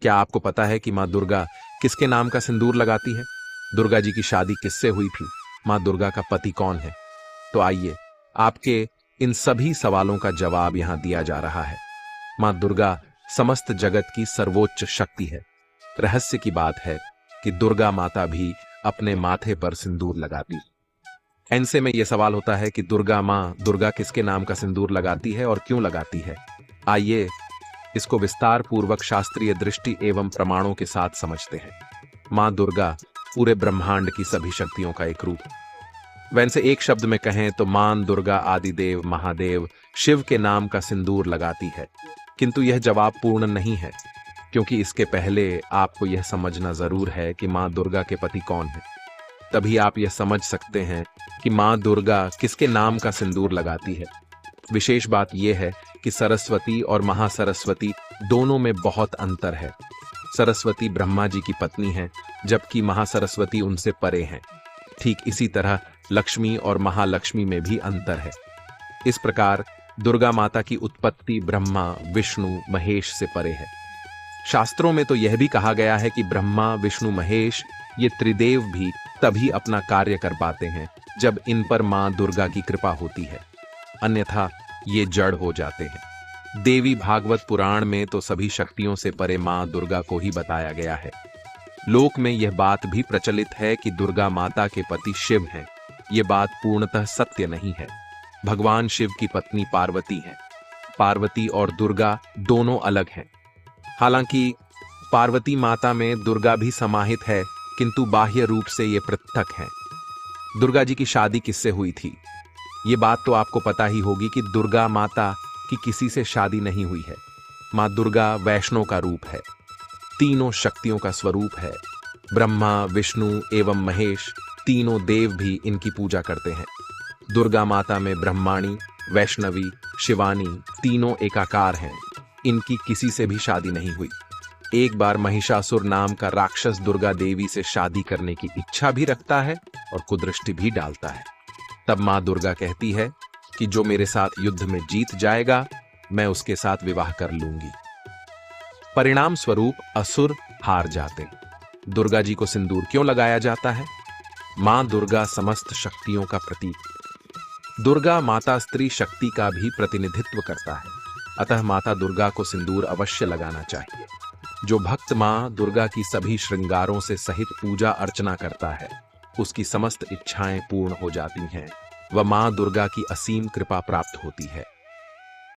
क्या आपको पता है कि माँ दुर्गा किसके नाम का सिंदूर लगाती है? दुर्गा जी की शादी किससे हुई थी? माँ दुर्गा का पति कौन है? तो आइए आपके इन सभी सवालों का जवाब यहां दिया जा रहा है। माँ दुर्गा समस्त जगत की सर्वोच्च शक्ति है। रहस्य की बात है कि दुर्गा माता भी अपने माथे पर सिंदूर लगाती है। ऐसे में यह सवाल होता है कि दुर्गा किसके नाम का सिंदूर लगाती है और क्यों लगाती है? आइए इसको विस्तार पूर्वक शास्त्रीय दृष्टि एवं प्रमाणों के साथ समझते हैं। मां दुर्गा पूरे ब्रह्मांड की सभी शक्तियों का एक रूप। वैसे एक शब्द में कहें तो मां दुर्गा आदिदेव महादेव शिव के नाम का सिंदूर लगाती है। किंतु यह जवाब पूर्ण नहीं है, क्योंकि इसके पहले आपको यह समझना जरूर है कि मां दुर्गा के पति कौन है। तभी आप यह समझ सकते हैं कि मां दुर्गा किसके नाम का सिंदूर लगाती है। विशेष बात यह है कि सरस्वती और महासरस्वती दोनों में बहुत अंतर है। सरस्वती ब्रह्मा जी की पत्नी है, जबकि महासरस्वती उनसे परे हैं। ठीक इसी तरह लक्ष्मी और महालक्ष्मी में भी अंतर है। इस प्रकार दुर्गा माता की उत्पत्ति ब्रह्मा विष्णु महेश से परे है। शास्त्रों में तो यह भी कहा गया है कि ब्रह्मा विष्णु महेश ये त्रिदेव भी तभी अपना कार्य कर पाते हैं जब इन पर मां दुर्गा की कृपा होती है, अन्यथा ये जड़ हो जाते हैं। देवी भागवत पुराण में तो सभी शक्तियों से परे मां दुर्गा को ही बताया गया है। लोक में यह बात भी प्रचलित है कि दुर्गा माता के पति शिव हैं। यह बात पूर्णतः सत्य नहीं है। भगवान शिव की पत्नी पार्वती है। पार्वती और दुर्गा दोनों अलग हैं। हालांकि पार्वती माता में दुर्गा भी समाहित है, किंतु बाह्य रूप से ये पृथक है। दुर्गा जी की शादी किससे हुई थी? ये बात तो आपको पता ही होगी कि दुर्गा माता की किसी से शादी नहीं हुई है। मां दुर्गा वैष्णव का रूप है, तीनों शक्तियों का स्वरूप है। ब्रह्मा विष्णु एवं महेश तीनों देव भी इनकी पूजा करते हैं। दुर्गा माता में ब्रह्माणी वैष्णवी शिवानी तीनों एकाकार हैं। इनकी किसी से भी शादी नहीं हुई। एक बार महिषासुर नाम का राक्षस दुर्गा देवी से शादी करने की इच्छा भी रखता है और कुदृष्टि भी डालता है। तब मां दुर्गा कहती है कि जो मेरे साथ युद्ध में जीत जाएगा मैं उसके साथ विवाह कर लूंगी। परिणाम स्वरूप असुर हार जाते। दुर्गा जी को सिंदूर क्यों लगाया जाता है? मां दुर्गा समस्त शक्तियों का प्रतीक। दुर्गा माता स्त्री शक्ति का भी प्रतिनिधित्व करता है, अतः माता दुर्गा को सिंदूर अवश्य लगाना चाहिए। जो भक्त मां दुर्गा की सभी श्रृंगारों से सहित पूजा अर्चना करता है, उसकी समस्त इच्छाएं पूर्ण हो जाती हैं व मां दुर्गा की असीम कृपा प्राप्त होती है।